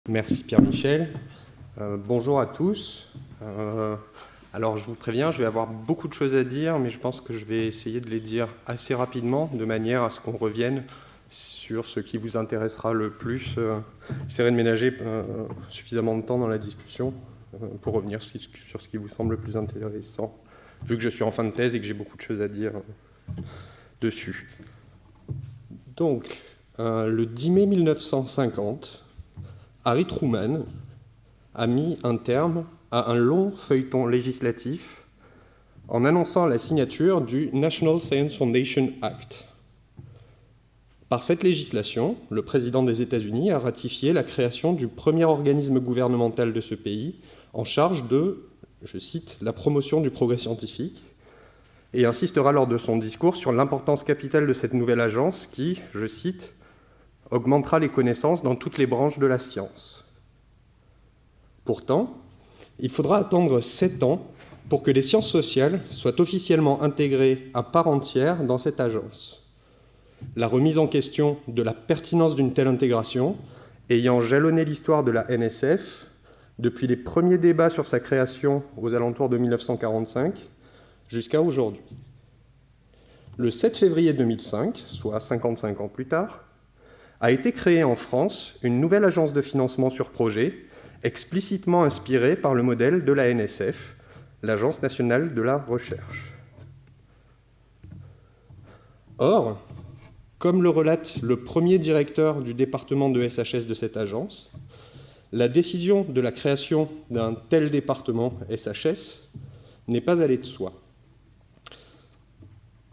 Merci Pierre-Michel. Bonjour à tous. Alors je vous préviens, je vais avoir beaucoup de choses à dire, mais je pense que je vais essayer de les dire assez rapidement, de manière à ce qu'on revienne sur ce qui vous intéressera le plus. J'essaierai de ménager suffisamment de temps dans la discussion pour revenir sur ce qui vous semble le plus intéressant, vu que je suis en fin de thèse et que j'ai beaucoup de choses à dire dessus. Donc, le 10 mai 1950, Harry Truman a mis un terme à un long feuilleton législatif en annonçant la signature du National Science Foundation Act. Par cette législation, le président des États-Unis a ratifié la création du premier organisme gouvernemental de ce pays en charge de, je cite, la promotion du progrès scientifique, et insistera lors de son discours sur l'importance capitale de cette nouvelle agence qui, je cite, augmentera les connaissances dans toutes les branches de la science. Pourtant, il faudra attendre 7 ans pour que les sciences sociales soient officiellement intégrées à part entière dans cette agence. La remise en question de la pertinence d'une telle intégration ayant jalonné l'histoire de la NSF depuis les premiers débats sur sa création aux alentours de 1945 jusqu'à aujourd'hui. Le 7 février 2005, soit 55 ans plus tard, a été créée en France une nouvelle agence de financement sur projet, explicitement inspirée par le modèle de la NSF, l'Agence nationale de la recherche. Or, comme le relate le premier directeur du département de SHS de cette agence, la décision de la création d'un tel département SHS n'est pas allée de soi.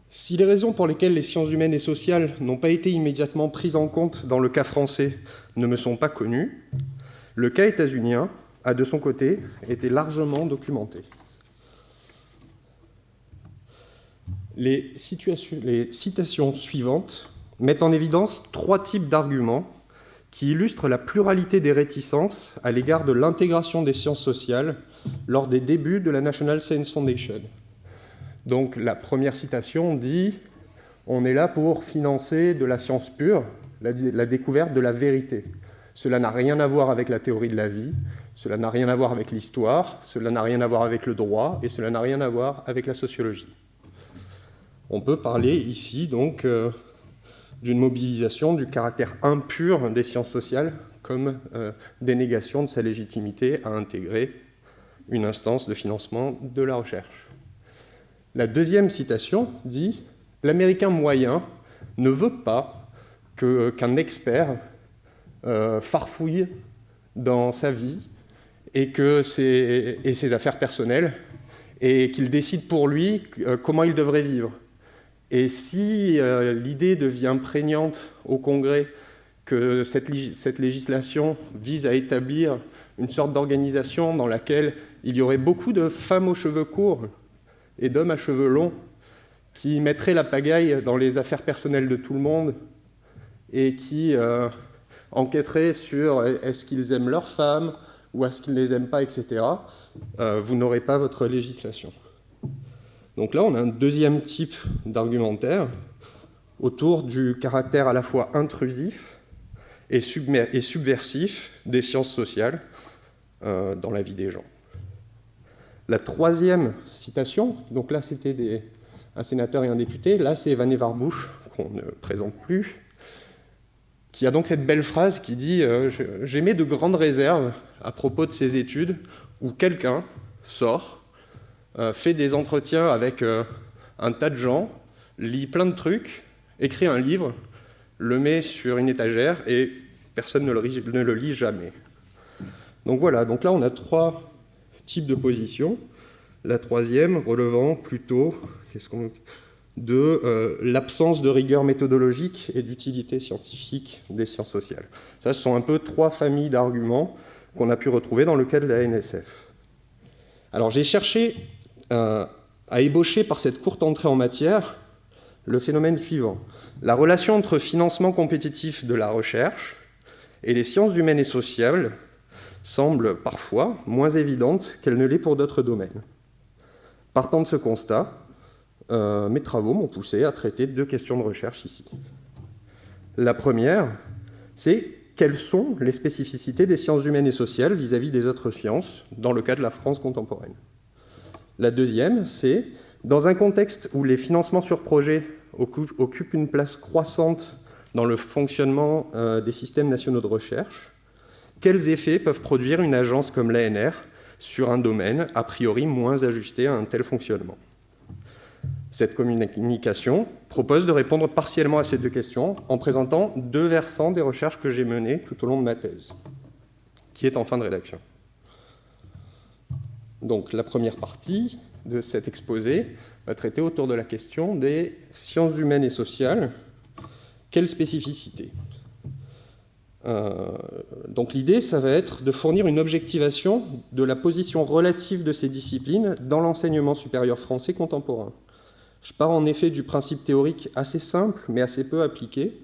Si les raisons pour lesquelles les sciences humaines et sociales n'ont pas été immédiatement prises en compte dans le cas français ne me sont pas connues, le cas états-unien a de son côté été largement documenté. Les citations suivantes mettent en évidence 3 types d'arguments qui illustrent la pluralité des réticences à l'égard de l'intégration des sciences sociales lors des débuts de la National Science Foundation. Donc la première citation dit « On est là pour financer de la science pure, la découverte de la vérité. Cela n'a rien à voir avec la théorie de la vie, cela n'a rien à voir avec l'histoire, cela n'a rien à voir avec le droit, et cela n'a rien à voir avec la sociologie. » On peut parler ici donc d'une mobilisation du caractère impur des sciences sociales comme dénégation de sa légitimité à intégrer une instance de financement de la recherche. La deuxième citation dit « L'Américain moyen ne veut pas qu'un expert farfouille dans sa vie et ses affaires personnelles et qu'il décide pour lui comment il devrait vivre. Et si l'idée devient prégnante au Congrès que cette législation vise à établir une sorte d'organisation dans laquelle il y aurait beaucoup de femmes aux cheveux courts et d'hommes à cheveux longs qui mettraient la pagaille dans les affaires personnelles de tout le monde et qui enquêteraient sur est-ce qu'ils aiment leurs femmes ou est-ce qu'ils ne les aiment pas, etc., vous n'aurez pas votre législation. Donc là, on a un deuxième type d'argumentaire autour du caractère à la fois intrusif et subversif des sciences sociales dans la vie des gens. La troisième citation, donc là c'était un sénateur et un député, là c'est Vannevar Warbush, qu'on ne présente plus, qui a donc cette belle phrase qui dit « J'émets de grandes réserves à propos de ces études où quelqu'un sort, fait des entretiens avec un tas de gens, lit plein de trucs, écrit un livre, le met sur une étagère et personne ne le lit jamais. » Donc voilà, donc là on a 3 types de positions. La troisième relevant plutôt de l'absence de rigueur méthodologique et d'utilité scientifique des sciences sociales. Ça, ce sont un peu 3 familles d'arguments qu'on a pu retrouver dans le cas de la NSF. Alors j'ai cherché à ébaucher par cette courte entrée en matière le phénomène suivant. La relation entre financement compétitif de la recherche et les sciences humaines et sociales semble parfois moins évidente qu'elle ne l'est pour d'autres domaines. Partant de ce constat, mes travaux m'ont poussé à traiter 2 questions de recherche ici. La première, c'est quelles sont les spécificités des sciences humaines et sociales vis-à-vis des autres sciences dans le cas de la France contemporaine. La deuxième, c'est, dans un contexte où les financements sur projet occupent une place croissante dans le fonctionnement des systèmes nationaux de recherche, quels effets peuvent produire une agence comme l'ANR sur un domaine a priori moins ajusté à un tel fonctionnement? Cette communication propose de répondre partiellement à ces deux questions en présentant deux versants des recherches que j'ai menées tout au long de ma thèse, qui est en fin de rédaction. Donc la première partie de cet exposé va traiter autour de la question des sciences humaines et sociales. Quelles spécificités? Donc l'idée, ça va être de fournir une objectivation de la position relative de ces disciplines dans l'enseignement supérieur français contemporain. Je pars en effet du principe théorique assez simple, mais assez peu appliqué,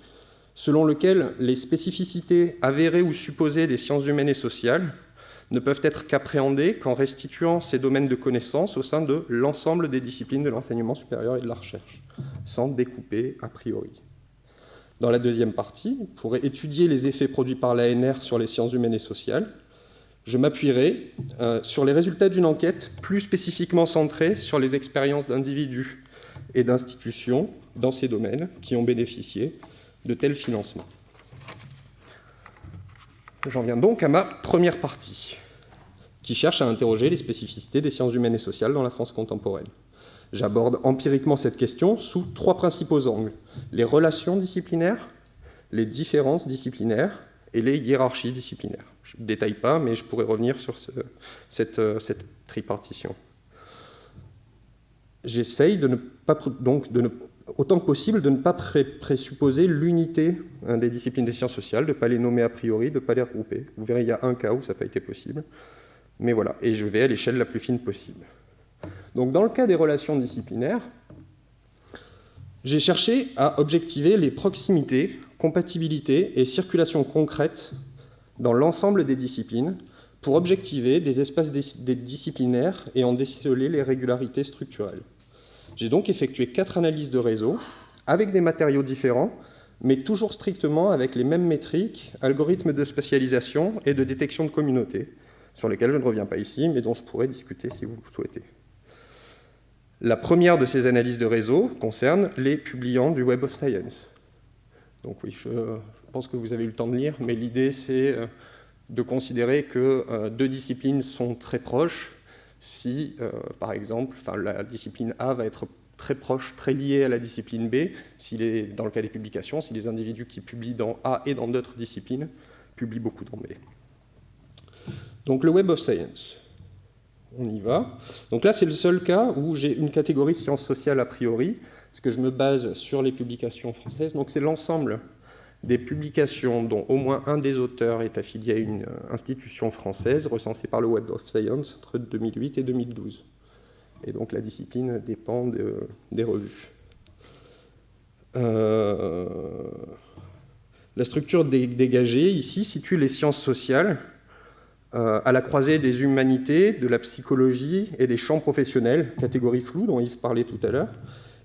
selon lequel les spécificités avérées ou supposées des sciences humaines et sociales ne peuvent être qu'appréhendées qu'en restituant ces domaines de connaissances au sein de l'ensemble des disciplines de l'enseignement supérieur et de la recherche, sans découper a priori. Dans la deuxième partie, pour étudier les effets produits par l'ANR sur les sciences humaines et sociales, je m'appuierai sur les résultats d'une enquête plus spécifiquement centrée sur les expériences d'individus et d'institutions dans ces domaines qui ont bénéficié de tels financements. J'en viens donc à ma première partie, qui cherche à interroger les spécificités des sciences humaines et sociales dans la France contemporaine. J'aborde empiriquement cette question sous trois principaux angles: les relations disciplinaires, les différences disciplinaires et les hiérarchies disciplinaires. Je ne détaille pas, mais je pourrais revenir sur cette tripartition. J'essaye autant que possible de ne pas présupposer l'unité des disciplines des sciences sociales, de ne pas les nommer a priori, de ne pas les regrouper. Vous verrez, il y a un cas où ça n'a pas été possible. Mais voilà, et je vais à l'échelle la plus fine possible. Donc dans le cas des relations disciplinaires, j'ai cherché à objectiver les proximités, compatibilités et circulations concrètes dans l'ensemble des disciplines pour objectiver des espaces disciplinaires et en déceler les régularités structurelles. J'ai donc effectué 4 analyses de réseau avec des matériaux différents, mais toujours strictement avec les mêmes métriques, algorithmes de spatialisation et de détection de communautés, sur lesquels je ne reviens pas ici, mais dont je pourrais discuter si vous le souhaitez. La première de ces analyses de réseau concerne les publiants du Web of Science. Donc oui, je pense que vous avez eu le temps de lire, mais l'idée c'est de considérer que deux disciplines sont très proches si, par exemple, la discipline A va être très proche, très liée à la discipline B, dans le cas des publications, si les individus qui publient dans A et dans d'autres disciplines publient beaucoup dans B. Donc le Web of Science. On y va. Donc là, c'est le seul cas où j'ai une catégorie sciences sociales a priori, parce que je me base sur les publications françaises. Donc c'est l'ensemble des publications dont au moins un des auteurs est affilié à une institution française recensée par le Web of Science entre 2008 et 2012. Et donc la discipline dépend des revues. La structure dégagée ici situe les sciences sociales à la croisée des humanités, de la psychologie et des champs professionnels, catégorie floue dont Yves parlait tout à l'heure,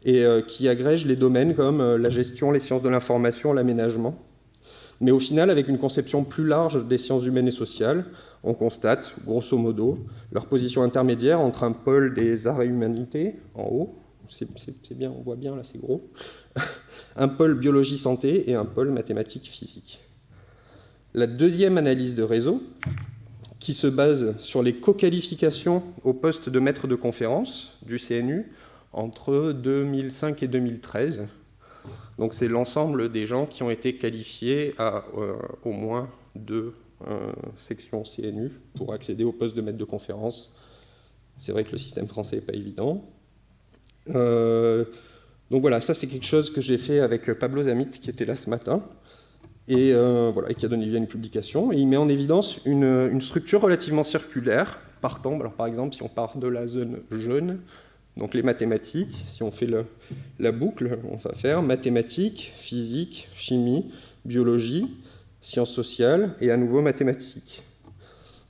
et qui agrège les domaines comme la gestion, les sciences de l'information, l'aménagement. Mais au final, avec une conception plus large des sciences humaines et sociales, on constate, grosso modo, leur position intermédiaire entre un pôle des arts et humanités, en haut, c'est bien, on voit bien, là c'est gros, un pôle biologie-santé et un pôle mathématiques-physique. La deuxième analyse de réseau, qui se base sur les co-qualifications au poste de maître de conférence du CNU entre 2005 et 2013. Donc c'est l'ensemble des gens qui ont été qualifiés à au moins 2 sections CNU pour accéder au poste de maître de conférence. C'est vrai que le système français n'est pas évident. Donc voilà, ça c'est quelque chose que j'ai fait avec Pablo Zamit qui était là ce matin. Et qui a donné lieu à une publication. Et il met en évidence une structure relativement circulaire, partant, alors par exemple, si on part de la zone jaune, donc les mathématiques, si on fait la boucle, on va faire mathématiques, physique, chimie, biologie, sciences sociales, et à nouveau mathématiques.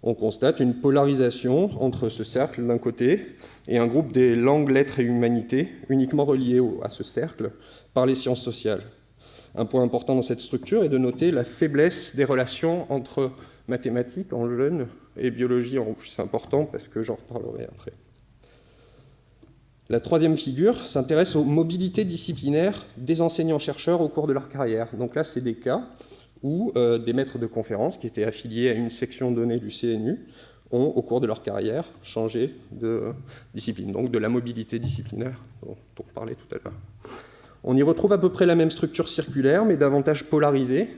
On constate une polarisation entre ce cercle d'un côté et un groupe des langues, lettres et humanités, uniquement reliés à ce cercle par les sciences sociales. Un point important dans cette structure est de noter la faiblesse des relations entre mathématiques en jaune et biologie en rouge. C'est important parce que j'en reparlerai après. La troisième figure s'intéresse aux mobilités disciplinaires des enseignants-chercheurs au cours de leur carrière. Donc là, c'est des cas où des maîtres de conférences qui étaient affiliés à une section donnée du CNU ont, au cours de leur carrière, changé de discipline, donc de la mobilité disciplinaire dont on parlait tout à l'heure. On y retrouve à peu près la même structure circulaire, mais davantage polarisée,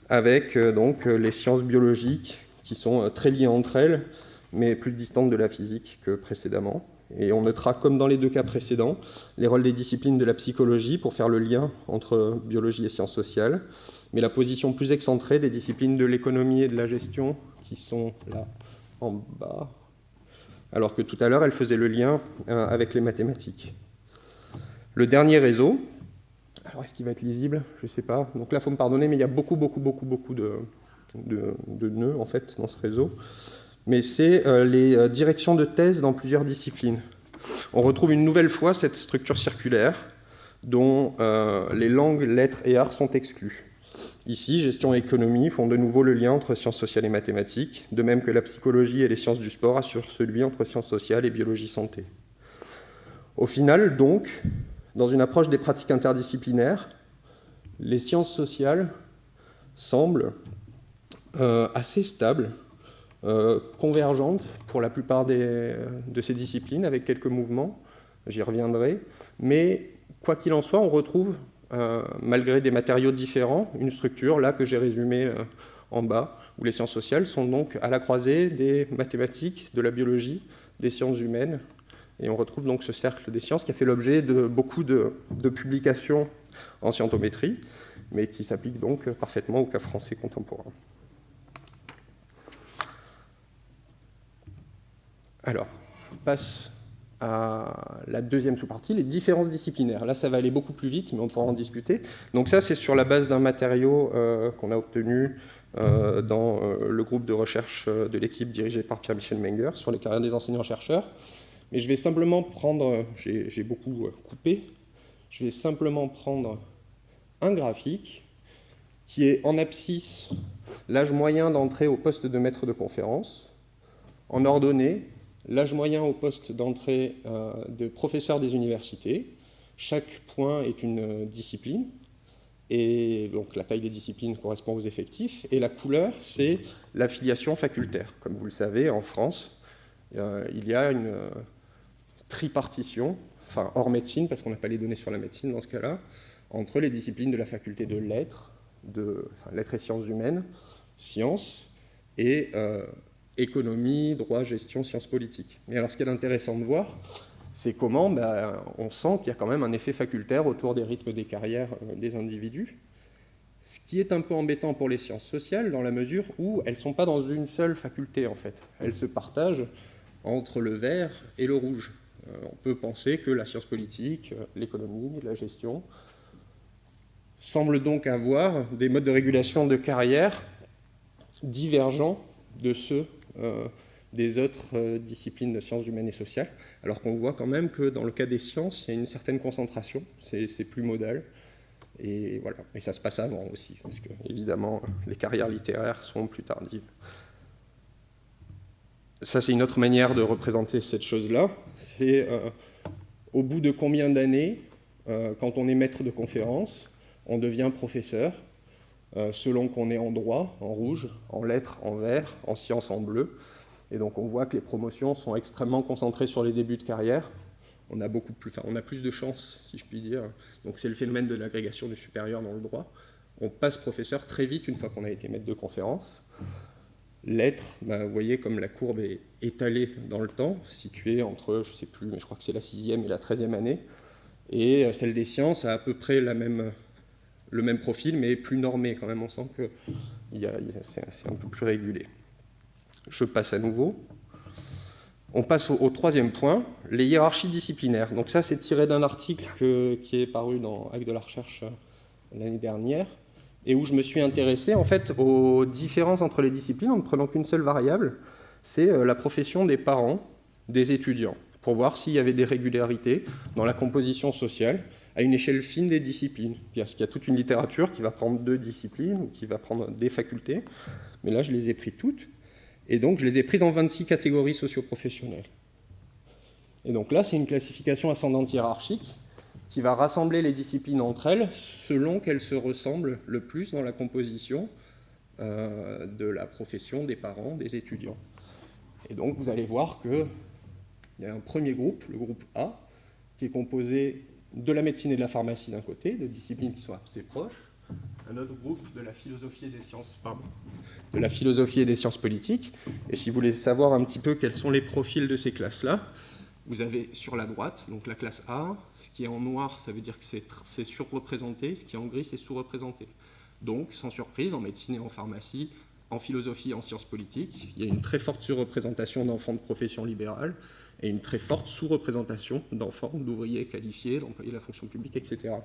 avec donc les sciences biologiques qui sont très liées entre elles, mais plus distantes de la physique que précédemment. Et on notera, comme dans les deux cas précédents, les rôles des disciplines de la psychologie pour faire le lien entre biologie et sciences sociales, mais la position plus excentrée des disciplines de l'économie et de la gestion, qui sont là en bas, alors que tout à l'heure, elles faisaient le lien avec les mathématiques. Le dernier réseau, alors est-ce qu'il va être lisible? Je ne sais pas. Donc là, il faut me pardonner, mais il y a beaucoup de nœuds, en fait, dans ce réseau. Mais c'est les directions de thèse dans plusieurs disciplines. On retrouve une nouvelle fois cette structure circulaire dont les langues, lettres et arts sont exclus. Ici, gestion et économie font de nouveau le lien entre sciences sociales et mathématiques, de même que la psychologie et les sciences du sport assurent celui entre sciences sociales et biologie santé. Au final, donc, dans une approche des pratiques interdisciplinaires, les sciences sociales semblent assez stables, convergentes pour la plupart de ces disciplines, avec quelques mouvements, j'y reviendrai, mais quoi qu'il en soit, on retrouve, malgré des matériaux différents, une structure, là, que j'ai résumée en bas, où les sciences sociales sont donc à la croisée des mathématiques, de la biologie, des sciences humaines, et on retrouve donc ce cercle des sciences qui a fait l'objet de beaucoup de publications en scientométrie, mais qui s'applique donc parfaitement au cas français contemporain. Alors, je passe à la deuxième sous-partie, les différences disciplinaires. Là, ça va aller beaucoup plus vite, mais on pourra en discuter. Donc ça, c'est sur la base d'un matériau qu'on a obtenu dans le groupe de recherche de l'équipe dirigée par Pierre-Michel Menger sur les carrières des enseignants-chercheurs. Mais je vais simplement prendre, j'ai beaucoup coupé, je vais simplement prendre un graphique qui est en abscisse l'âge moyen d'entrée au poste de maître de conférence, en ordonnée l'âge moyen au poste d'entrée de professeur des universités. Chaque point est une discipline, et donc la taille des disciplines correspond aux effectifs, et la couleur, c'est l'affiliation facultaire. Comme vous le savez, en France, il y a une tripartition, enfin hors médecine, parce qu'on n'a pas les données sur la médecine dans ce cas-là, entre les disciplines de la faculté de lettres, lettres et sciences humaines, sciences, et économie, droit, gestion, sciences politiques. Mais alors ce qui est intéressant de voir, c'est comment on sent qu'il y a quand même un effet facultaire autour des rythmes des carrières des individus, ce qui est un peu embêtant pour les sciences sociales, dans la mesure où elles ne sont pas dans une seule faculté, en fait. Elles se partagent entre le vert et le rouge. On peut penser que la science politique, l'économie, la gestion, semblent donc avoir des modes de régulation de carrière divergents de ceux des autres disciplines de sciences humaines et sociales, alors qu'on voit quand même que dans le cas des sciences, il y a une certaine concentration, c'est plus modal, et voilà. Et ça se passe avant aussi, parce que évidemment, les carrières littéraires sont plus tardives. Ça, c'est une autre manière de représenter cette chose-là. C'est au bout de combien d'années, quand on est maître de conférence, on devient professeur, selon qu'on est en droit, en rouge, en lettres, en vert, en sciences, en bleu. Et donc on voit que les promotions sont extrêmement concentrées sur les débuts de carrière. On a plus de chances, si je puis dire. Donc c'est le phénomène de l'agrégation du supérieur dans le droit. On passe professeur très vite une fois qu'on a été maître de conférence. Lettres, vous voyez comme la courbe est étalée dans le temps, située entre, je ne sais plus, mais je crois que c'est la 6e et la 13e année. Et celle des sciences a à peu près le même profil, mais plus normé quand même. On sent que c'est un peu plus régulé. Je passe à nouveau. On passe au troisième point, les hiérarchies disciplinaires. Donc ça, c'est tiré d'un article qui est paru dans Actes de la recherche l'année dernière, et où je me suis intéressé en fait aux différences entre les disciplines en ne prenant qu'une seule variable, c'est la profession des parents des étudiants. pour voir s'il y avait des régularités dans la composition sociale à une échelle fine des disciplines. Parce qu'il y a toute une littérature qui va prendre 2 disciplines ou qui va prendre des facultés, mais là je les ai pris toutes, et donc je les ai prises en 26 catégories socio-professionnelles. Et donc là c'est une classification ascendante hiérarchique qui va rassembler les disciplines entre elles selon qu'elles se ressemblent le plus dans la composition de la profession, des parents, des étudiants. Et donc vous allez voir qu'il y a un premier groupe, le groupe A, qui est composé de la médecine et de la pharmacie d'un côté, de disciplines qui sont assez proches, un autre groupe de la philosophie et des sciences, de la philosophie et des sciences politiques. Et si vous voulez savoir un petit peu quels sont les profils de ces classes-là, vous avez sur la droite, donc la classe A, ce qui est en noir, ça veut dire que c'est surreprésenté, ce qui est en gris, c'est sous-représenté. Donc, sans surprise, en médecine et en pharmacie, en philosophie et en sciences politiques, il y a une très forte surreprésentation d'enfants de profession libérale et une très forte sous-représentation d'enfants, d'ouvriers qualifiés, d'employés de la fonction publique, etc.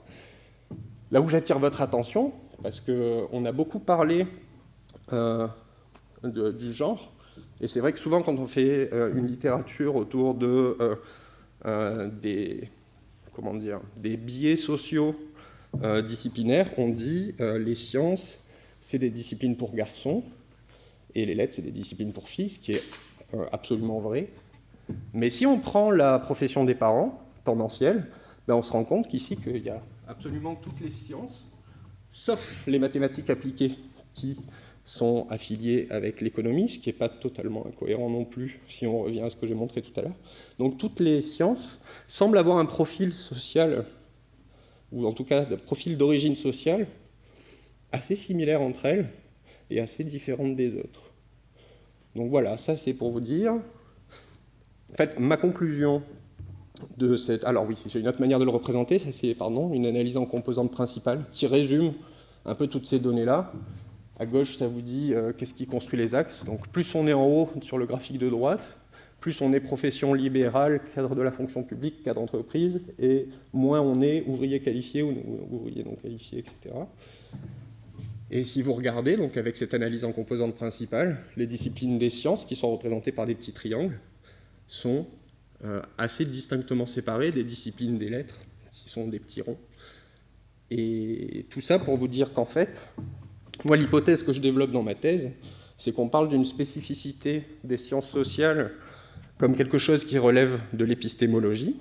Là où j'attire votre attention, parce qu'on a beaucoup parlé du genre, et c'est vrai que souvent quand on fait une littérature autour des biais sociaux disciplinaires, on dit les sciences, c'est des disciplines pour garçons, et les lettres, c'est des disciplines pour filles, ce qui est absolument vrai. Mais si on prend la profession des parents, tendancielle, ben on se rend compte qu'ici, qu'il y a absolument toutes les sciences, sauf les mathématiques appliquées, qui sont affiliées avec l'économie, ce qui n'est pas totalement incohérent non plus, si on revient à ce que j'ai montré tout à l'heure. Donc toutes les sciences semblent avoir un profil social, ou en tout cas un profil d'origine sociale, assez similaire entre elles, et assez différente des autres. Donc voilà, ça c'est pour vous dire. En fait, ma conclusion de cette... Alors oui, j'ai une autre manière de le représenter, ça c'est, une analyse en composantes principales, qui résume un peu toutes ces données-là. À gauche, ça vous dit qu'est-ce qui construit les axes. Donc plus on est en haut sur le graphique de droite, plus on est profession libérale, cadre de la fonction publique, cadre d'entreprise, et moins on est ouvrier qualifié ou ouvrier non qualifié, etc. Et si vous regardez, donc avec cette analyse en composantes principales, les disciplines des sciences, qui sont représentées par des petits triangles, sont assez distinctement séparées des disciplines des lettres, qui sont des petits ronds. Et tout ça pour vous dire qu'en fait, moi l'hypothèse que je développe dans ma thèse, c'est qu'on parle d'une spécificité des sciences sociales comme quelque chose qui relève de l'épistémologie,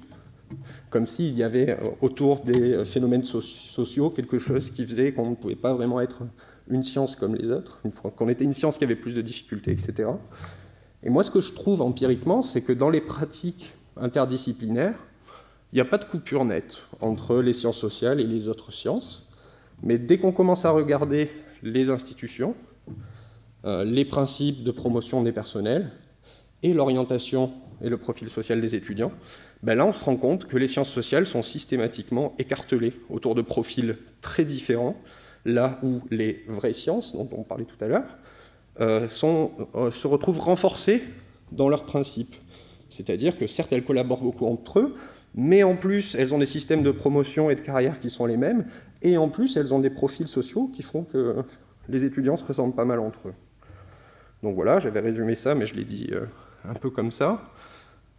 comme s'il y avait autour des phénomènes sociaux quelque chose qui faisait qu'on ne pouvait pas vraiment être une science comme les autres, qu'on était une science qui avait plus de difficultés, etc. Et moi, ce que je trouve empiriquement, c'est que dans les pratiques interdisciplinaires, il n'y a pas de coupure nette entre les sciences sociales et les autres sciences, mais dès qu'on commence à regarder les institutions, les principes de promotion des personnels et l'orientation et le profil social des étudiants, ben là on se rend compte que les sciences sociales sont systématiquement écartelées autour de profils très différents, là où les vraies sciences, dont on parlait tout à l'heure, se retrouvent renforcées dans leurs principes. C'est-à-dire que certes elles collaborent beaucoup entre eux, mais en plus elles ont des systèmes de promotion et de carrière qui sont les mêmes, et en plus elles ont des profils sociaux qui font que les étudiants se ressemblent pas mal entre eux. Donc voilà, j'avais résumé ça, mais je l'ai dit un peu comme ça.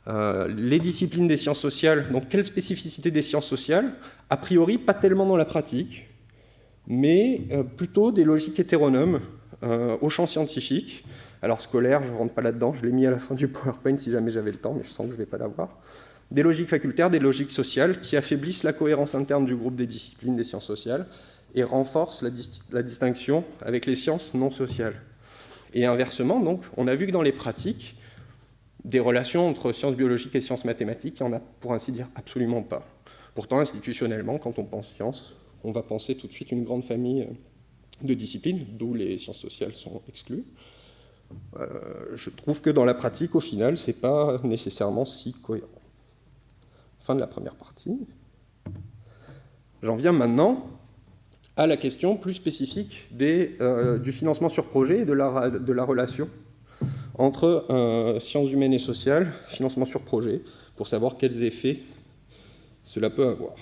Les disciplines des sciences sociales, donc quelle spécificité des sciences sociales? A priori, pas tellement dans la pratique, mais plutôt des logiques hétéronomes au champ scientifique. Alors scolaire, je ne rentre pas là-dedans, je l'ai mis à la fin du PowerPoint si jamais j'avais le temps, mais je sens que je ne vais pas l'avoir. Des logiques facultaires, des logiques sociales qui affaiblissent la cohérence interne du groupe des disciplines des sciences sociales et renforcent la distinction avec les sciences non sociales. Et inversement, donc, on a vu que dans les pratiques, des relations entre sciences biologiques et sciences mathématiques, il n'y en a pour ainsi dire absolument pas. Pourtant, institutionnellement, quand on pense sciences, on va penser tout de suite une grande famille de disciplines, d'où les sciences sociales sont exclues. Je trouve que dans la pratique, au final, ce n'est pas nécessairement si cohérent. Fin de la première partie. J'en viens maintenant à la question plus spécifique du financement sur projet et de la relation entre sciences humaines et sociales, financement sur projet, pour savoir quels effets cela peut avoir.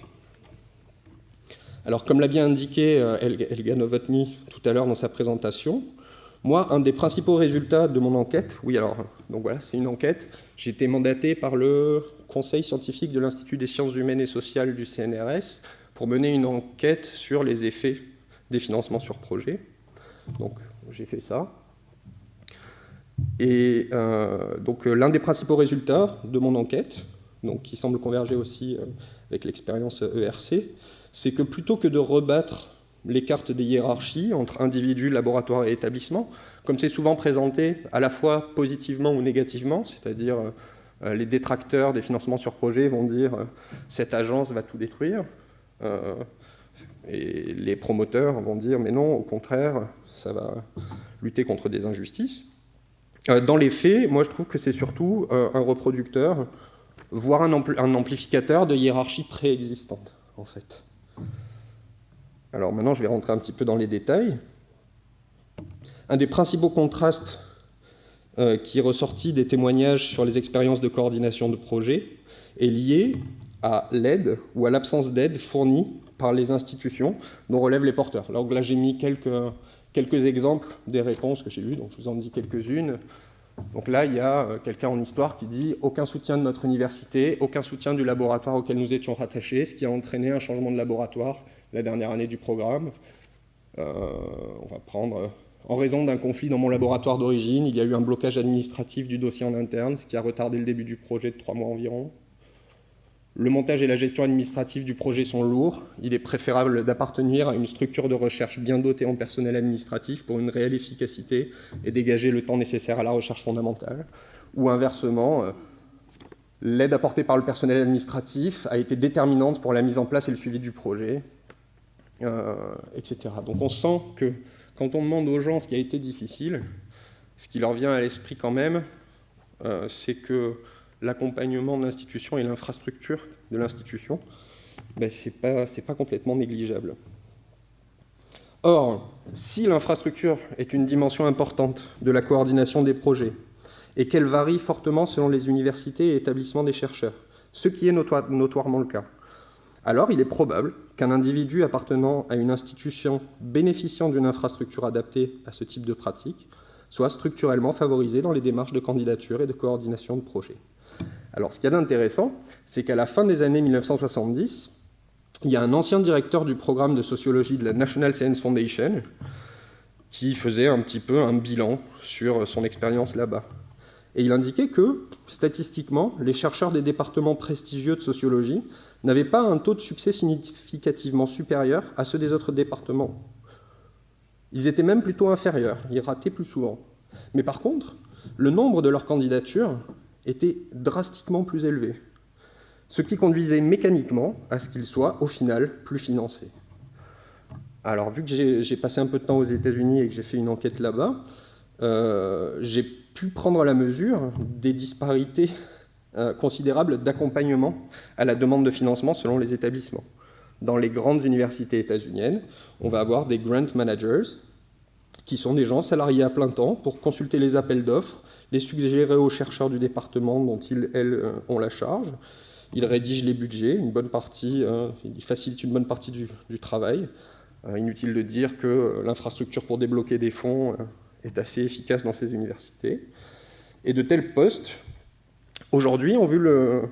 Alors, comme l'a bien indiqué Elga Novotny tout à l'heure dans sa présentation, moi, un des principaux résultats de mon enquête, donc voilà, c'est une enquête, j'ai été mandaté par le conseil scientifique de l'Institut des sciences humaines et sociales du CNRS pour mener une enquête sur les effets des financements sur projet. Donc j'ai fait ça. Et donc l'un des principaux résultats de mon enquête, donc, qui semble converger aussi avec l'expérience ERC, c'est que plutôt que de rebattre les cartes des hiérarchies entre individus, laboratoires et établissements, comme c'est souvent présenté à la fois positivement ou négativement, c'est-à-dire les détracteurs des financements sur projet vont dire cette agence va tout détruire, et les promoteurs vont dire mais non, au contraire, ça va lutter contre des injustices. Dans les faits, moi je trouve que c'est surtout un reproducteur, voire un amplificateur de hiérarchies préexistantes, en fait. Alors maintenant, je vais rentrer un petit peu dans les détails. Un des principaux contrastes qui est ressorti des témoignages sur les expériences de coordination de projet est lié à l'aide ou à l'absence d'aide fournie par les institutions dont relèvent les porteurs. Alors là, j'ai mis quelques exemples des réponses que j'ai eues, donc je vous en dis quelques-unes. Donc là, il y a quelqu'un en histoire qui dit « aucun soutien de notre université, aucun soutien du laboratoire auquel nous étions rattachés, ce qui a entraîné un changement de laboratoire la dernière année du programme. On va prendre... En raison d'un conflit dans mon laboratoire d'origine, il y a eu un blocage administratif du dossier en interne, ce qui a retardé le début du projet de 3 mois environ. Le montage et la gestion administrative du projet sont lourds. Il est préférable d'appartenir à une structure de recherche bien dotée en personnel administratif pour une réelle efficacité et dégager le temps nécessaire à la recherche fondamentale. Ou inversement, l'aide apportée par le personnel administratif a été déterminante pour la mise en place et le suivi du projet, etc. Donc on sent que quand on demande aux gens ce qui a été difficile, ce qui leur vient à l'esprit quand même, c'est que l'accompagnement de l'institution et l'infrastructure de l'institution, ben, c'est pas complètement négligeable. Or, si l'infrastructure est une dimension importante de la coordination des projets et qu'elle varie fortement selon les universités et établissements des chercheurs, ce qui est notoirement le cas, alors il est probable qu'un individu appartenant à une institution bénéficiant d'une infrastructure adaptée à ce type de pratique soit structurellement favorisé dans les démarches de candidature et de coordination de projets. Alors, ce qu'il y a d'intéressant, c'est qu'à la fin des années 1970, il y a un ancien directeur du programme de sociologie de la National Science Foundation qui faisait un petit peu un bilan sur son expérience là-bas. Et il indiquait que, statistiquement, les chercheurs des départements prestigieux de sociologie n'avaient pas un taux de succès significativement supérieur à ceux des autres départements. Ils étaient même plutôt inférieurs, ils rataient plus souvent. Mais par contre, le nombre de leurs candidatures était drastiquement plus élevé, ce qui conduisait mécaniquement à ce qu'ils soient, au final, plus financés. Alors, vu que j'ai passé un peu de temps aux États-Unis et que j'ai fait une enquête là-bas, j'ai pu prendre la mesure des disparités considérables d'accompagnement à la demande de financement selon les établissements. Dans les grandes universités états-uniennes, on va avoir des grant managers, qui sont des gens salariés à plein temps pour consulter les appels d'offres, les suggérer aux chercheurs du département dont ils, elles, ont la charge. Ils rédigent les budgets, une bonne partie, ils facilitent une bonne partie du travail. Inutile de dire que l'infrastructure pour débloquer des fonds est assez efficace dans ces universités. Et de tels postes, aujourd'hui, ont vu le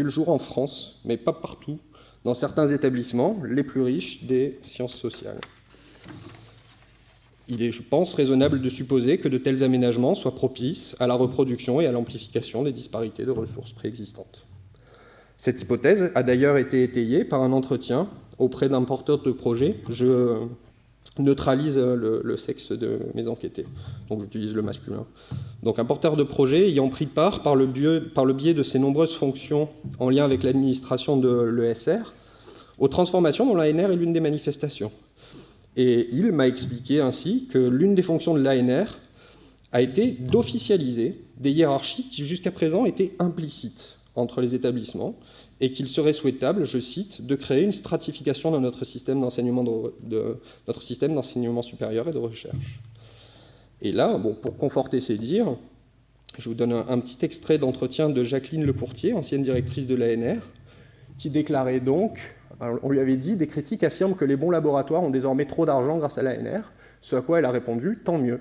jour en France, mais pas partout, dans certains établissements les plus riches des sciences sociales. Il est, je pense, raisonnable de supposer que de tels aménagements soient propices à la reproduction et à l'amplification des disparités de ressources préexistantes. Cette hypothèse a d'ailleurs été étayée par un entretien auprès d'un porteur de projet. Je neutralise le sexe de mes enquêtés, donc j'utilise le masculin. Donc un porteur de projet ayant pris part, par le biais de ses nombreuses fonctions en lien avec l'administration de l'ESR, aux transformations dont l'ANR est l'une des manifestations. Et il m'a expliqué ainsi que l'une des fonctions de l'ANR a été d'officialiser des hiérarchies qui jusqu'à présent étaient implicites entre les établissements et qu'il serait souhaitable, je cite, de créer une stratification dans notre système d'enseignement supérieur et de recherche. Et là, bon, pour conforter ces dires, je vous donne un petit extrait d'entretien de Jacqueline Lecourtier, ancienne directrice de l'ANR, qui déclarait donc, on lui avait dit, des critiques affirment que les bons laboratoires ont désormais trop d'argent grâce à l'ANR, ce à quoi elle a répondu, tant mieux.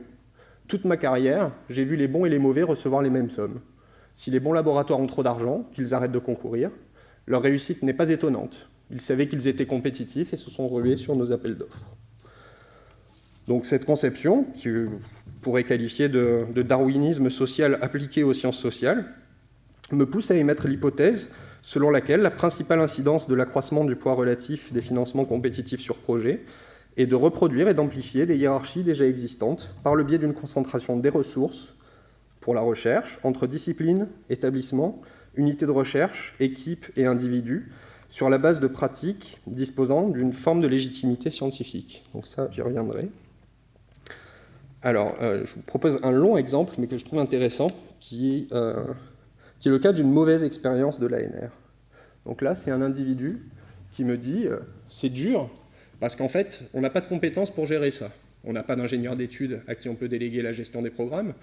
Toute ma carrière, j'ai vu les bons et les mauvais recevoir les mêmes sommes. Si les bons laboratoires ont trop d'argent, qu'ils arrêtent de concourir, leur réussite n'est pas étonnante. Ils savaient qu'ils étaient compétitifs et se sont rués sur nos appels d'offres. Donc cette conception, qu'on pourrait qualifier de darwinisme social appliqué aux sciences sociales, me pousse à émettre l'hypothèse selon laquelle la principale incidence de l'accroissement du poids relatif des financements compétitifs sur projet est de reproduire et d'amplifier des hiérarchies déjà existantes par le biais d'une concentration des ressources pour la recherche entre disciplines, établissements, unités de recherche, équipes et individus, sur la base de pratiques disposant d'une forme de légitimité scientifique. Donc ça, j'y reviendrai. Alors, je vous propose un long exemple, mais que je trouve intéressant, qui est le cas d'une mauvaise expérience de l'ANR. Donc là, c'est un individu qui me dit c'est dur, parce qu'en fait, on n'a pas de compétences pour gérer ça. On n'a pas d'ingénieur d'études à qui on peut déléguer la gestion des programmes,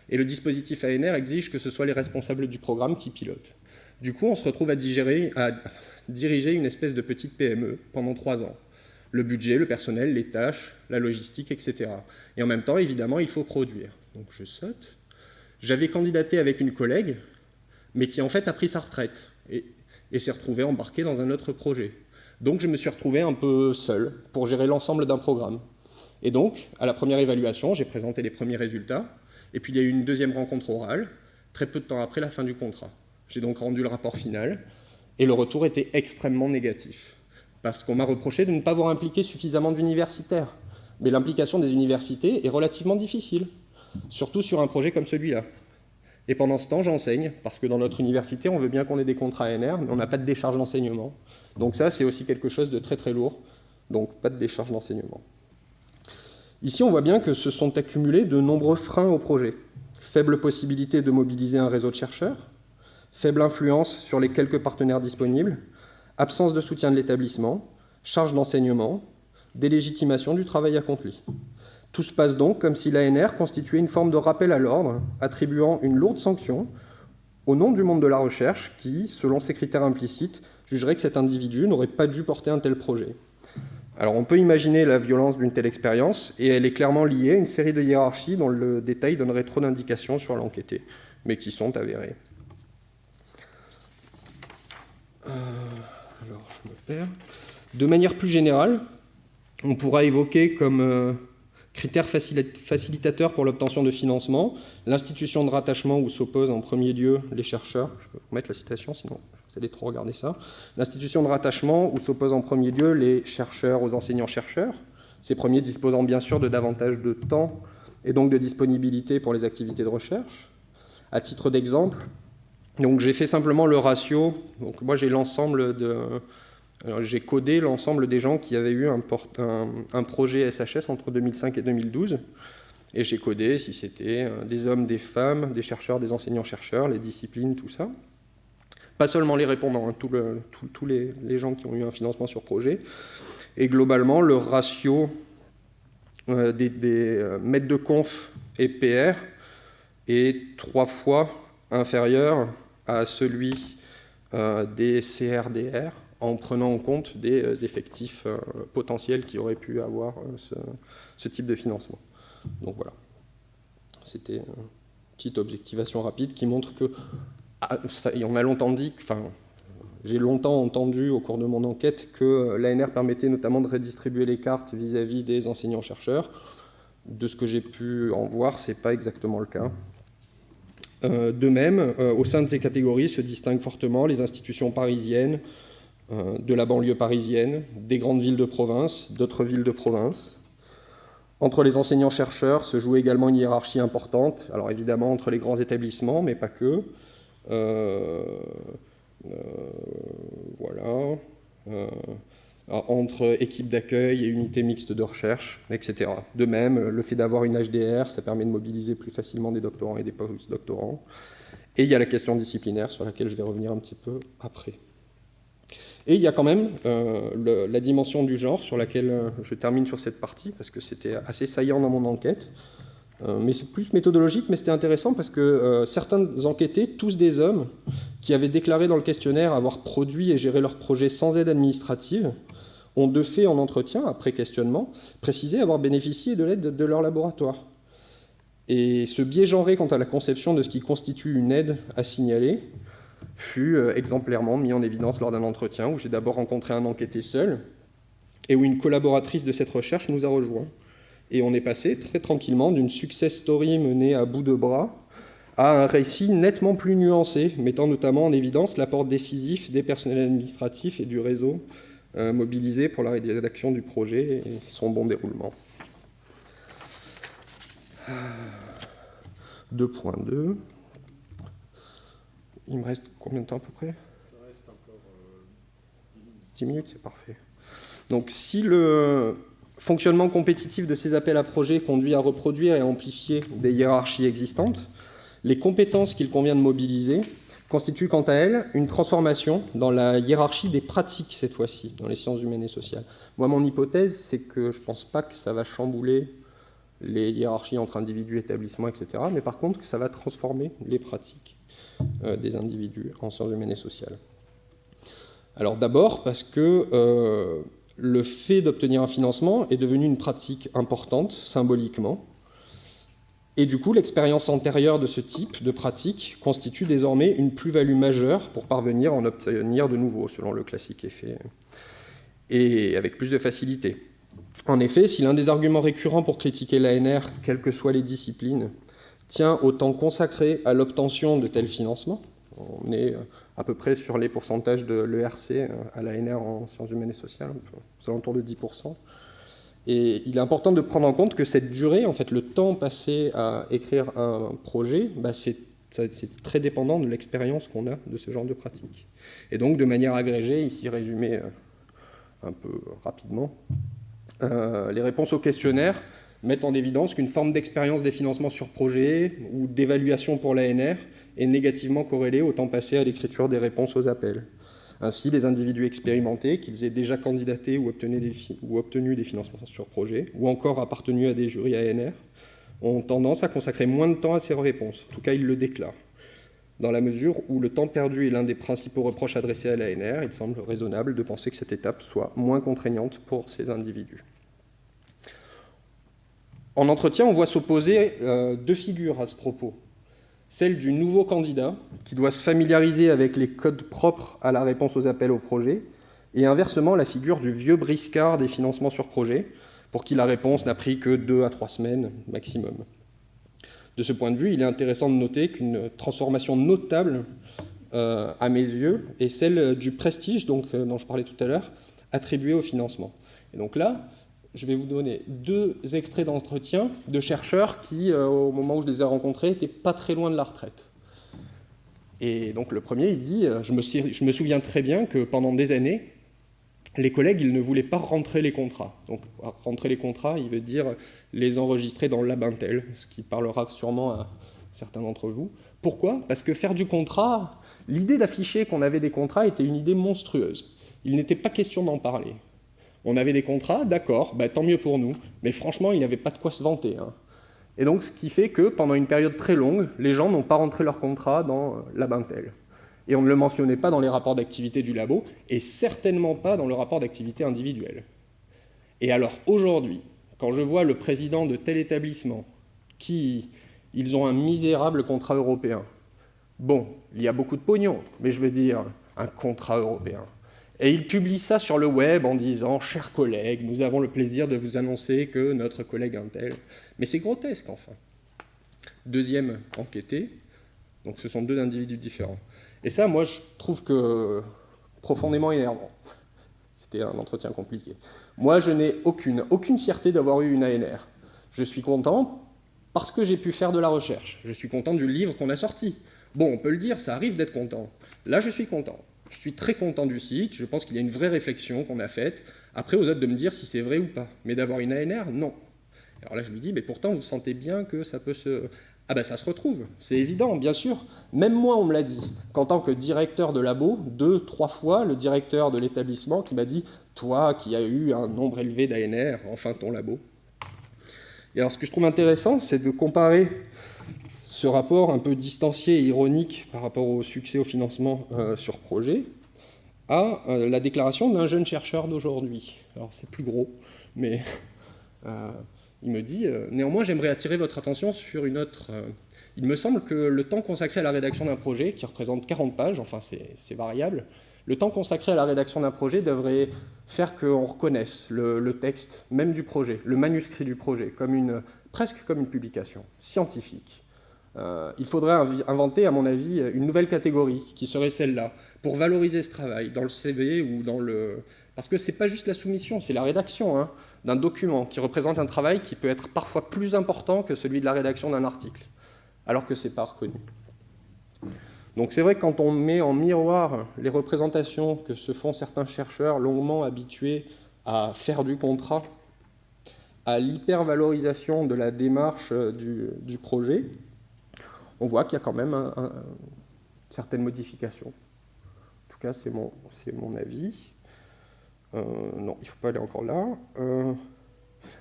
et le dispositif ANR exige que ce soit les responsables du programme qui pilotent. Du coup, on se retrouve à diriger une espèce de petite PME pendant 3 ans. Le budget, le personnel, les tâches, la logistique, etc. Et en même temps, évidemment, il faut produire. Donc je saute. J'avais candidaté avec une collègue, mais qui en fait a pris sa retraite et s'est retrouvée embarquée dans un autre projet. Donc je me suis retrouvé un peu seul pour gérer l'ensemble d'un programme. Et donc, à la première évaluation, j'ai présenté les premiers résultats, et puis il y a eu une deuxième rencontre orale, très peu de temps après la fin du contrat. J'ai donc rendu le rapport final, et le retour était extrêmement négatif, parce qu'on m'a reproché de ne pas avoir impliqué suffisamment d'universitaires. Mais l'implication des universités est relativement difficile, surtout sur un projet comme celui-là. Et pendant ce temps, j'enseigne, parce que dans notre université, on veut bien qu'on ait des contrats ANR, mais on n'a pas de décharge d'enseignement. Donc ça, c'est aussi quelque chose de très très lourd, donc pas de décharge d'enseignement. Ici, on voit bien que se sont accumulés de nombreux freins au projet. Faible possibilité de mobiliser un réseau de chercheurs, faible influence sur les quelques partenaires disponibles, absence de soutien de l'établissement, charge d'enseignement, délégitimation du travail accompli. Tout se passe donc comme si l'ANR constituait une forme de rappel à l'ordre, attribuant une lourde sanction au nom du monde de la recherche qui, selon ses critères implicites, jugerait que cet individu n'aurait pas dû porter un tel projet. Alors on peut imaginer la violence d'une telle expérience, et elle est clairement liée à une série de hiérarchies dont le détail donnerait trop d'indications sur l'enquêté, mais qui sont avérées. Alors je me perds. De manière plus générale, on pourra évoquer comme critère facilitateur pour l'obtention de financement l'institution de rattachement où s'opposent en premier lieu les chercheurs. Je peux mettre la citation, sinon vous allez trop regarder ça. L'institution de rattachement où s'opposent en premier lieu les chercheurs aux enseignants-chercheurs, ces premiers disposant bien sûr de davantage de temps et donc de disponibilité pour les activités de recherche. À titre d'exemple, donc j'ai fait simplement le ratio. Donc moi j'ai l'ensemble de... Alors, j'ai codé l'ensemble des gens qui avaient eu un projet SHS entre 2005 et 2012, et j'ai codé si c'était des hommes, des femmes, des chercheurs, des enseignants-chercheurs, les disciplines, tout ça. Pas seulement les répondants, tous les gens qui ont eu un financement sur projet. Et globalement, le ratio des maîtres de conf et PR est 3 fois inférieur à celui des CRDR, en prenant en compte des effectifs potentiels qui auraient pu avoir ce type de financement. Donc voilà, c'était une petite objectivation rapide qui montre que, on a longtemps dit, j'ai longtemps entendu au cours de mon enquête que l'ANR permettait notamment de redistribuer les cartes vis-à-vis des enseignants-chercheurs. De ce que j'ai pu en voir, ce n'est pas exactement le cas. De même, au sein de ces catégories se distinguent fortement les institutions parisiennes, de la banlieue parisienne, des grandes villes de province, d'autres villes de province. Entre les enseignants-chercheurs se joue également une hiérarchie importante, alors évidemment entre les grands établissements, mais pas que. Voilà. Entre équipes d'accueil et unités mixtes de recherche, etc. De même, le fait d'avoir une HDR, ça permet de mobiliser plus facilement des doctorants et des post-doctorants. Et il y a la question disciplinaire, sur laquelle je vais revenir un petit peu après. Et il y a quand même la dimension du genre, sur laquelle je termine sur cette partie, parce que c'était assez saillant dans mon enquête. Mais c'est plus méthodologique, mais c'était intéressant parce que certains enquêtés, tous des hommes, qui avaient déclaré dans le questionnaire avoir produit et géré leur projet sans aide administrative, ont de fait, en entretien, après questionnement, précisé avoir bénéficié de l'aide de leur laboratoire. Et ce biais genré quant à la conception de ce qui constitue une aide à signaler fut exemplairement mis en évidence lors d'un entretien où j'ai d'abord rencontré un enquêté seul et où une collaboratrice de cette recherche nous a rejoints. Et on est passé très tranquillement d'une success story menée à bout de bras à un récit nettement plus nuancé, mettant notamment en évidence l'apport décisif des personnels administratifs et du réseau mobilisés pour la rédaction du projet et son bon déroulement. 2.2. Il me reste combien de temps à peu près ? Il reste encore 10 minutes, c'est parfait. Donc si le fonctionnement compétitif de ces appels à projets conduit à reproduire et à amplifier des hiérarchies existantes, les compétences qu'il convient de mobiliser constituent quant à elles une transformation dans la hiérarchie des pratiques, cette fois-ci, dans les sciences humaines et sociales. Moi, mon hypothèse, c'est que je ne pense pas que ça va chambouler les hiérarchies entre individus, établissements, etc., mais par contre que ça va transformer les pratiques des individus en sciences humaines et sociales. Alors d'abord parce que le fait d'obtenir un financement est devenu une pratique importante, symboliquement, et du coup l'expérience antérieure de ce type de pratique constitue désormais une plus-value majeure pour parvenir à en obtenir de nouveaux, selon le classique effet, et avec plus de facilité. En effet, si l'un des arguments récurrents pour critiquer l'ANR, quelles que soient les disciplines, tient au temps consacré à l'obtention de tels financements, on est à peu près sur les pourcentages de l'ERC à l'ANR en sciences humaines et sociales, aux alentours de 10%. Et il est important de prendre en compte que cette durée, en fait, le temps passé à écrire un projet, c'est très dépendant de l'expérience qu'on a de ce genre de pratique. Et donc, de manière agrégée, ici résumée un peu rapidement, les réponses au questionnaire mettent en évidence qu'une forme d'expérience des financements sur projet ou d'évaluation pour l'ANR est négativement corrélée au temps passé à l'écriture des réponses aux appels. Ainsi, les individus expérimentés, qu'ils aient déjà candidaté ou obtenu des financements sur projet, ou encore appartenu à des jurys ANR, ont tendance à consacrer moins de temps à ces réponses. En tout cas, ils le déclarent. Dans la mesure où le temps perdu est l'un des principaux reproches adressés à l'ANR, il semble raisonnable de penser que cette étape soit moins contraignante pour ces individus. En entretien, on voit s'opposer deux figures à ce propos. Celle du nouveau candidat, qui doit se familiariser avec les codes propres à la réponse aux appels au projet, et inversement la figure du vieux briscard des financements sur projet, pour qui la réponse n'a pris que 2 à 3 semaines maximum. De ce point de vue, il est intéressant de noter qu'une transformation notable, à mes yeux, est celle du prestige, dont je parlais tout à l'heure, attribué au financement. Et donc là, je vais vous donner 2 extraits d'entretien de chercheurs qui, au moment où je les ai rencontrés, n'étaient pas très loin de la retraite. Et donc le premier, il dit « Je me souviens très bien que pendant des années, les collègues, ils ne voulaient pas rentrer les contrats. » Donc rentrer les contrats, il veut dire les enregistrer dans le lab Intel, ce qui parlera sûrement à certains d'entre vous. Pourquoi ? Parce que faire du contrat, l'idée d'afficher qu'on avait des contrats était une idée monstrueuse. Il n'était pas question d'en parler. On avait des contrats, d'accord, tant mieux pour nous, mais franchement, il n'y avait pas de quoi se vanter. Et donc, ce qui fait que, pendant une période très longue, les gens n'ont pas rentré leur contrat dans Lab Intel. Et on ne le mentionnait pas dans les rapports d'activité du labo, et certainement pas dans le rapport d'activité individuel. Et alors, aujourd'hui, quand je vois le président de tel établissement, ils ont un misérable contrat européen. Bon, il y a beaucoup de pognon, mais je veux dire, un contrat européen. Et il publie ça sur le web en disant « Chers collègues, nous avons le plaisir de vous annoncer que notre collègue Intel... » Mais c'est grotesque, enfin. Deuxième enquêté, donc ce sont 2 individus différents. Et ça, moi, je trouve que profondément énervant. C'était un entretien compliqué. Moi, je n'ai aucune fierté d'avoir eu une ANR. Je suis content parce que j'ai pu faire de la recherche. Je suis content du livre qu'on a sorti. Bon, on peut le dire, ça arrive d'être content. Là, je suis content. Je suis très content du site, je pense qu'il y a une vraie réflexion qu'on a faite. Après, aux autres de me dire si c'est vrai ou pas. Mais d'avoir une ANR, non. Alors là, je lui dis, mais pourtant, vous sentez bien que ça peut se... Ah ça se retrouve, c'est évident, bien sûr. Même moi, on me l'a dit, qu'en tant que directeur de labo, 2, 3 fois, le directeur de l'établissement qui m'a dit « Toi, qui as eu un nombre élevé d'ANR, enfin ton labo. » Et alors, ce que je trouve intéressant, c'est de comparer ce rapport un peu distancié et ironique par rapport au succès au financement sur projet à la déclaration d'un jeune chercheur d'aujourd'hui. Alors c'est plus gros, mais Il me dit néanmoins, j'aimerais attirer votre attention sur une autre. Il me semble que le temps consacré à la rédaction d'un projet, qui représente 40 pages, enfin c'est variable, le temps consacré à la rédaction d'un projet devrait faire qu'on reconnaisse le texte même du projet, le manuscrit du projet, presque comme une publication scientifique. Il faudrait inventer, à mon avis, une nouvelle catégorie, qui serait celle-là, pour valoriser ce travail, dans le CV ou dans le... Parce que ce n'est pas juste la soumission, c'est la rédaction d'un document qui représente un travail qui peut être parfois plus important que celui de la rédaction d'un article, alors que ce n'est pas reconnu. Donc c'est vrai que quand on met en miroir les représentations que se font certains chercheurs longuement habitués à faire du contrat, à l'hypervalorisation de la démarche du projet, on voit qu'il y a quand même certaines modifications. En tout cas, c'est mon avis. Non, il ne faut pas aller encore là.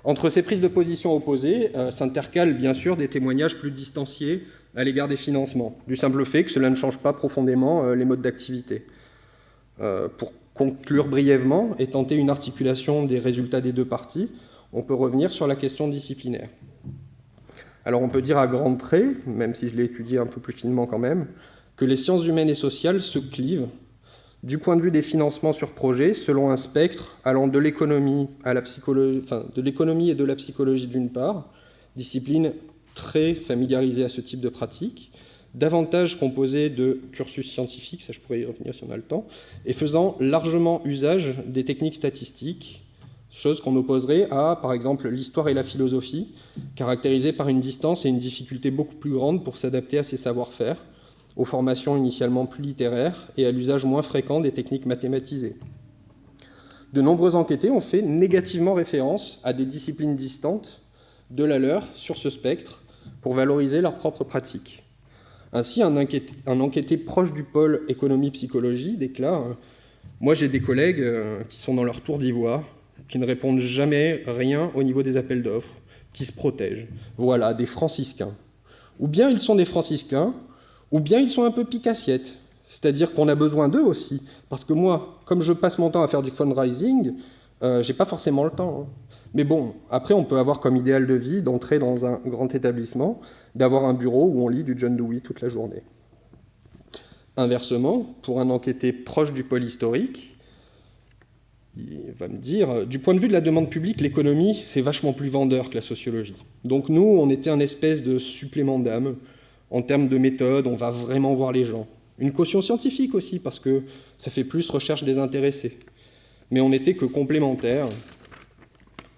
Entre ces prises de position opposées s'intercalent bien sûr des témoignages plus distanciés à l'égard des financements, du simple fait que cela ne change pas profondément les modes d'activité. Pour conclure brièvement et tenter une articulation des résultats des deux parties, on peut revenir sur la question disciplinaire. Alors on peut dire à grands traits, même si je l'ai étudié un peu plus finement quand même, que les sciences humaines et sociales se clivent du point de vue des financements sur projet selon un spectre allant de l'économie à la psychologie, de l'économie et de la psychologie d'une part, discipline très familiarisée à ce type de pratique, davantage composée de cursus scientifiques, ça je pourrais y revenir si on a le temps, et faisant largement usage des techniques statistiques, chose qu'on opposerait à, par exemple, l'histoire et la philosophie, caractérisées par une distance et une difficulté beaucoup plus grande pour s'adapter à ces savoir-faire, aux formations initialement plus littéraires et à l'usage moins fréquent des techniques mathématisées. De nombreux enquêtés ont fait négativement référence à des disciplines distantes de la leur sur ce spectre pour valoriser leurs propres pratiques. Ainsi, un enquêté proche du pôle économie-psychologie déclare « Moi, j'ai des collègues qui sont dans leur tour d'ivoire, qui ne répondent jamais rien au niveau des appels d'offres, qui se protègent. Voilà, des franciscains. Ou bien ils sont des franciscains, ou bien ils sont un peu pique-assiette. C'est-à-dire qu'on a besoin d'eux aussi. Parce que moi, comme je passe mon temps à faire du fundraising, j'ai pas forcément le temps. Mais bon, après, on peut avoir comme idéal de vie d'entrer dans un grand établissement, d'avoir un bureau où on lit du John Dewey toute la journée. Inversement, pour un enquêté proche du pôle historique, il va me dire, du point de vue de la demande publique, l'économie, c'est vachement plus vendeur que la sociologie. Donc nous, on était un espèce de supplément d'âme. En termes de méthode, on va vraiment voir les gens. Une caution scientifique aussi, parce que ça fait plus recherche désintéressée. Mais on n'était que complémentaire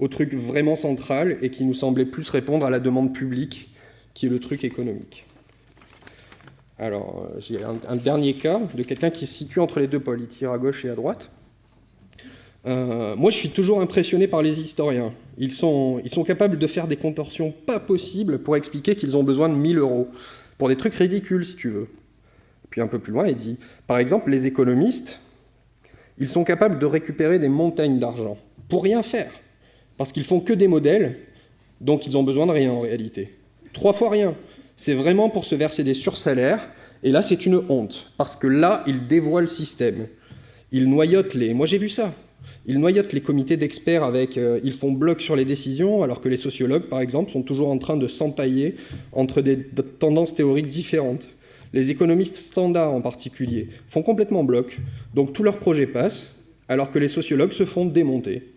au truc vraiment central et qui nous semblait plus répondre à la demande publique, qui est le truc économique. Alors, j'ai un dernier cas de quelqu'un qui se situe entre les deux pôles, il tire à gauche et à droite. Moi, je suis toujours impressionné par les historiens. Ils sont capables de faire des contorsions pas possibles pour expliquer qu'ils ont besoin de 1 000 € pour des trucs ridicules, si tu veux. Puis un peu plus loin, il dit, par exemple, les économistes, ils sont capables de récupérer des montagnes d'argent pour rien faire, parce qu'ils font que des modèles, donc ils ont besoin de rien en réalité. 3 fois rien. C'est vraiment pour se verser des sursalaires, et là, c'est une honte, parce que là, ils dévoient le système. Ils noyotent les... Moi, j'ai vu ça. Ils noyotent les comités d'experts avec... ils font bloc sur les décisions, alors que les sociologues, par exemple, sont toujours en train de s'empailler entre des tendances théoriques différentes. Les économistes standards, en particulier, font complètement bloc. Donc, tous leurs projets passent, alors que les sociologues se font démonter.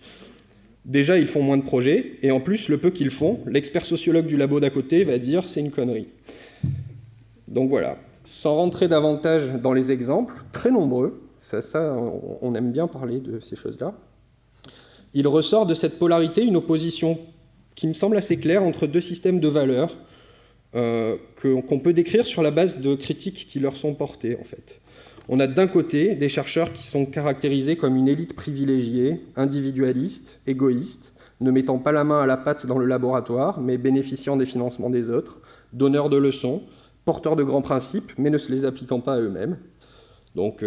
Déjà, ils font moins de projets, et en plus, le peu qu'ils font, l'expert sociologue du labo d'à côté va dire « c'est une connerie ». Donc voilà. Sans rentrer davantage dans les exemples, très nombreux, ça, on aime bien parler de ces choses-là. Il ressort de cette polarité une opposition qui me semble assez claire entre deux systèmes de valeurs qu'on peut décrire sur la base de critiques qui leur sont portées, en fait. On a d'un côté des chercheurs qui sont caractérisés comme une élite privilégiée, individualiste, égoïste, ne mettant pas la main à la pâte dans le laboratoire, mais bénéficiant des financements des autres, donneurs de leçons, porteurs de grands principes, mais ne se les appliquant pas à eux-mêmes. Donc,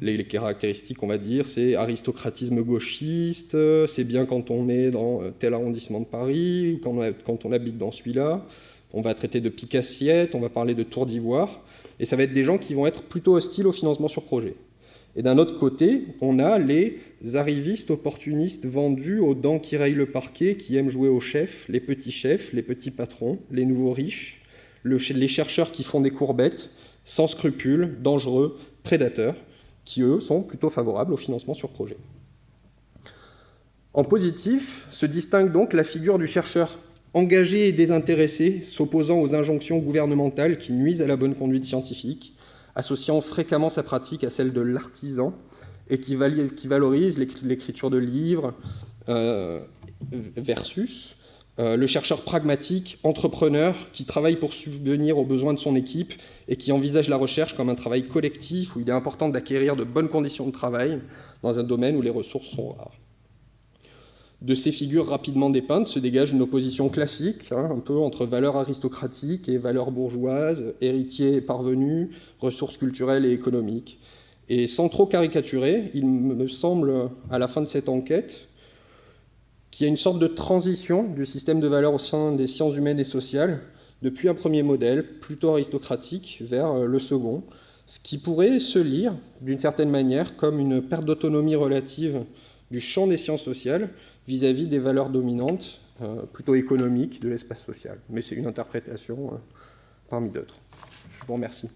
les caractéristiques, on va dire, c'est aristocratisme gauchiste, c'est bien quand on est dans tel arrondissement de Paris, ou quand on habite dans celui-là. On va traiter de pique-assiette, on va parler de tour d'ivoire, et ça va être des gens qui vont être plutôt hostiles au financement sur projet. Et d'un autre côté, on a les arrivistes opportunistes vendus aux dents qui rayent le parquet, qui aiment jouer aux chefs, les petits patrons, les nouveaux riches, les chercheurs qui font des courbettes, sans scrupules, dangereux, prédateurs, qui, eux, sont plutôt favorables au financement sur projet. En positif, se distingue donc la figure du chercheur engagé et désintéressé, s'opposant aux injonctions gouvernementales qui nuisent à la bonne conduite scientifique, associant fréquemment sa pratique à celle de l'artisan, et qui valorise l'écriture de livres versus le chercheur pragmatique, entrepreneur, qui travaille pour subvenir aux besoins de son équipe et qui envisage la recherche comme un travail collectif où il est important d'acquérir de bonnes conditions de travail dans un domaine où les ressources sont rares. De ces figures rapidement dépeintes se dégage une opposition classique, un peu entre valeurs aristocratiques et valeurs bourgeoises, héritiers et parvenus, ressources culturelles et économiques. Et sans trop caricaturer, il me semble, à la fin de cette enquête, qu'il y a une sorte de transition du système de valeurs au sein des sciences humaines et sociales, depuis un premier modèle plutôt aristocratique vers le second, ce qui pourrait se lire, d'une certaine manière, comme une perte d'autonomie relative du champ des sciences sociales vis-à-vis des valeurs dominantes, plutôt économiques, de l'espace social. Mais c'est une interprétation parmi d'autres. Je vous remercie.